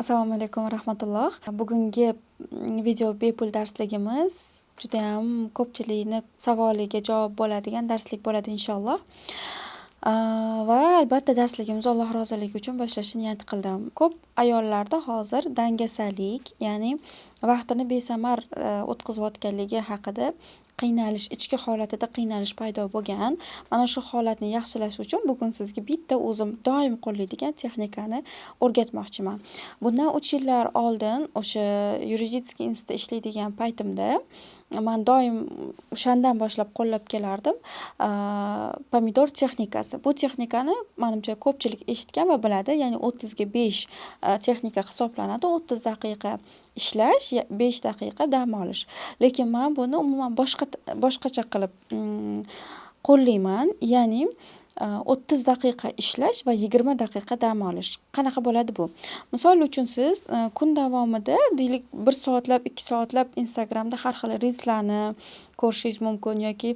Assalomu alaykum va rahmatulloh. Bugungi video bepul darsligimiz judayam ko'pchilikni savoliga javob bo'ladigan darslik bo'ladi inshaalloh. Va albatta darsligimiz Alloh roziligi uchun boshlashni niyat qildim. Ko'p ayollarda hozir dangasalik, ya'ni vaqtini besamar o'tkazayotganligi haqida qiynalish, ichki holatida qiynalish paydo bo'lgan. Mana shu holatni yaxshilash uchun bugun sizga bitta o'zim doim qo'llaydigan texnikani o'rgatmoqchiman. Bundan 3 yillar oldin o'sha yuridический institutda ishlaydigan paytimda man doim o'shandan boshlab qo'llab kelardim. Pomidor texnikasi. Bu texnikani menimcha ko'pchilik eshitgan va biladi. Ya'ni 30 ga 5 texnika hisoblanadi. 30 daqiqa ishlash, 5 daqiqa dam olish. Lekin men buni umuman boshqacha qilib qo'llayman. Ya'ni 30 daqiqa ishlash va 20 daqiqa dam olish. Qanaqa bo'ladi bu? Misol uchun siz kun davomida deylik 1 soatlab, 2 soatlab Instagramda har xil reelslarni ko'rishingiz mumkin yoki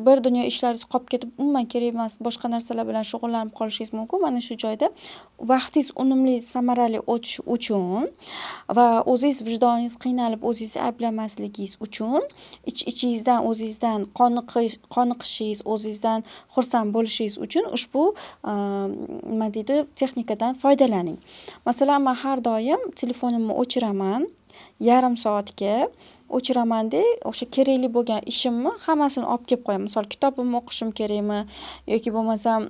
bir dunyo ishlaringiz qolib ketib, umuman kerak emas boshqa narsalar bilan shug'ullanib qolishingiz mumkin. Mana shu joyda vaqtingiz unumli, samarali o'tishi uchun va o'zingiz vijdoningiz qiynalib, o'zingizni ayblamasligingiz uchun, ichingizdan o'zingizdan qoniqishingiz, o'zingizdan xursand bo'lishingiz uchun ushbu nima deydi, texnikadan foydalaning. Masalan, men har doim telefonimni o'chiraman. Yarim soatga o'chiramanda o'sha kerakli bo'lgan ishimni hammasini olib kelib qo'yaman. Misol kitobimni o'qishim kerakmi yoki bo'lmasam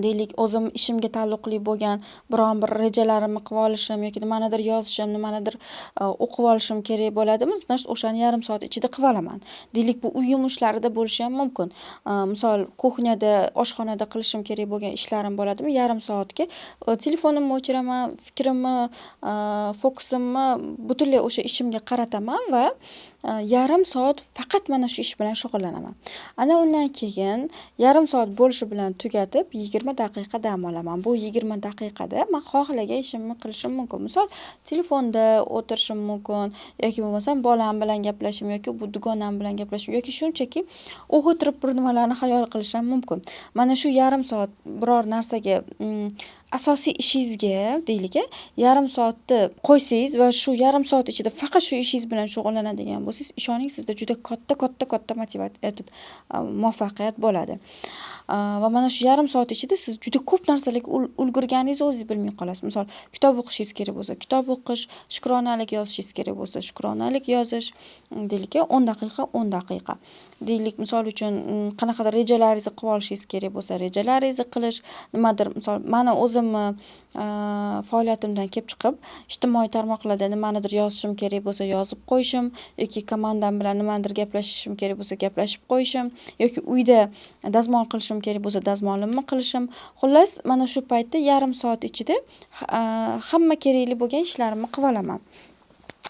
deylik o'zim ishimga taalluqli bo'lgan biron bir rejalarimni qilib olishim yoki nimanidir yozishim, nimanidir o'qib olishim kerak bo'ladimi? Значит, o'shani yarim soat ichida qilib olaman. Deylik bu uy yumushlarida bo'lishi ham mumkin. Misol kuxnyada, oshxonada qilishim kerak bo'lgan ishlarim bo'ladimi? Yarim soatga telefonimni o'chiraman, fikrimni, fokusimni butunlay o'sha ishimga qarataman va yarim soat faqat mana shu ish bilan shug'ullanaman. Ana undan keyin yarim soat bo'lishi bilan tugatib 20 daqiqa dam olaman. Bu 20 daqiqada men xohlagan ishimni qilishim mumkin. Misol telefonda o'tirishim mumkin yoki bo'lmasam bolam bilan gaplashim yoki bu dugonam bilan gaplashim yoki shunchaki o'tirib bir nimalarni xayol qilishim mumkin. Mana shu yarim soat biror narsaga asosiy ishingizga deylik, yarim soatni qo'ysangiz va shu yarim soat ichida faqat shu ishingiz bilan shug'ullanadigan bo'lsangiz, ishoning sizda juda katta muvaffaqiyat bo'ladi. Va mana shu yarim soat ichida siz juda ko'p narsalarga ulgurganingizni o'zingiz bilmay qolasiz. Misol, kitob o'qishingiz kerak bo'lsa, kitob o'qish, shukronalik yozishingiz kerak bo'lsa, shukronalik yozish, deylik 10 daqiqa, 10 daqiqa. Deylik, misol uchun qanaqadir rejalaringizni qilib olishingiz kerak bo'lsa, rejalaringizni qilish, nimadir, misol, meni o'zimni faoliyatimdan kelib chiqib, ijtimoiy tarmoqlarda nimanidir yozishim kerak bo'lsa, yozib qo'yishim yoki komandam bilan nimanidir gaplashishim kerak bo'lsa, gaplashib qo'yishim yoki uyda dazmol qilishim kerak bo'lsa, dazmolimni qilishim. Xullas, mana shu paytda yarim soat ichida hamma kerakli bo'lgan ishlarimni qilib olaman.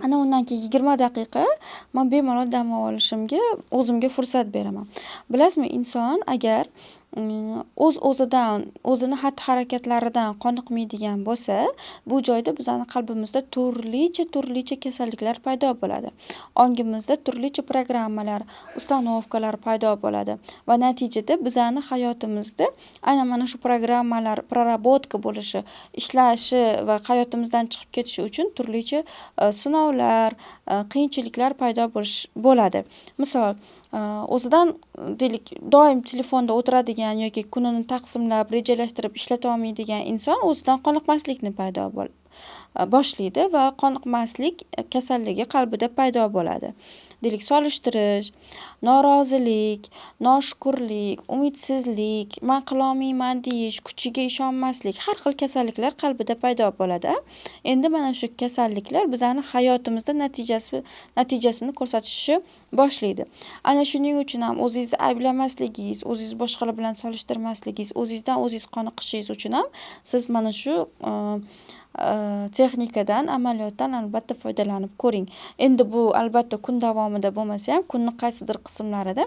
Ana undan keyin 20 daqiqa men bemalol dam olishimga o'zimga fursat beraman. Bilasizmi, inson agar o'zidan, o'zini xatti-harakatlaridan qoniqmaydigan bo'lsa, bu joyda bizning qalbimizda turlicha kasalliklar paydo bo'ladi. Ongimizda turlicha programmalar, ustanovkalar paydo bo'ladi va natijada bizning hayotimizda aynan mana shu programmalar prarabotka bo'lishi, ishlashi va hayotimizdan chiqib ketishi uchun turlicha sinovlar, qiyinchiliklar paydo bo'ladi. Misol, o'zidan deylik doim telefonda o'tiradigan yoki kunini taqsimlab, rejalashtirib ishlata olmaydigan inson o'zidan qoniqmaslikni paydo boshlaydi va qoniqmaslik kasalligi qalbida paydo bo'ladi. Deylik, solishtirish, norozilik, noshukurlik, umidsizlik, men qila olmayman deyish, kuchiga ishonmaslik, har xil kasalliklar qalbida paydo bo'ladi. Endi mana shu kasalliklar bizning hayotimizda natijasini ko'rsatishni boshlaydi. Ana shuning uchun ham o'zingizni ayblamasligingiz, o'zingizni boshqalar bilan solishtirmasligingiz, o'zingizdan o'zingiz qoniqishingiz uchun ham siz mana shu texnikadan, amaliyotdan albatta foydalanib ko'ring. Endi bu albatta kun davomida bo'lmasa ham, kunning qaysidir qismlarida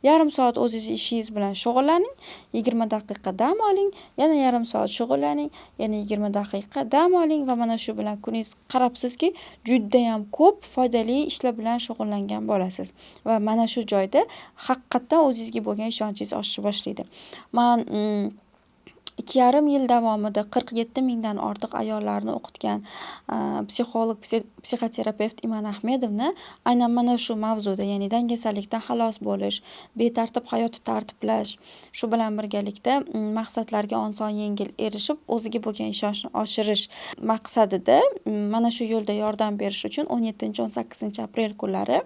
yarim soat o'zingiz ishingiz bilan shug'ullaning, 20 daqiqa dam oling, yana yarim soat shug'ullaning, yana 20 daqiqa dam oling va mana shu bilan kuningiz qarabsizki, juda ham ko'p foydali ishlar bilan shug'ullangan bo'lasiz. Va mana shu joyda haqiqatan o'zingizga bo'lgan ishonchingiz oshishni boshlaydi. Men 2,5 yil davomida 47 mingdan ortiq ayollarni o'qitgan psixolog, psixoterapevt Iman Ahmedovni aynan mana shu mavzuda, ya'ni dangasalikdan xalos bo'lish, betartib hayotni tartiblash, shu bilan birgalikda maqsadlarga oson-yengil erishib, o'ziga bo'lgan ishonchni oshirish maqsadida mana shu yo'lda yordam berish uchun 17-18 aprel kunlari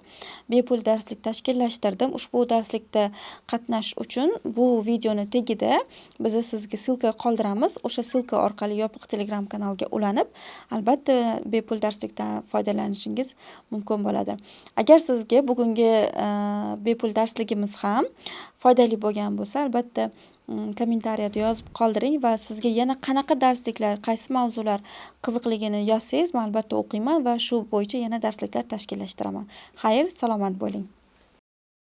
bepul darslik tashkillashtirdim. Ushbu darslikda qatnashish uchun bu videoni tagida biz sizga silka qoldiramiz. O'sha silka orqali yopiq Telegram kanalga ulanib, albatta bepul darslikdan foydalanishingiz mumkin bo'ladi. Agar sizga bugungi bepul darsligimiz ham foydali bo'lgan bo'lsa, albatta kommentariyada yozib qoldiring va sizga yana qanaqa darsliklar, qaysi mavzular qiziqligini yozsangiz, men albatta o'qiyman va shu bo'yicha yana darsliklar tashkillashtiraman. Xayr, salomat bo'ling.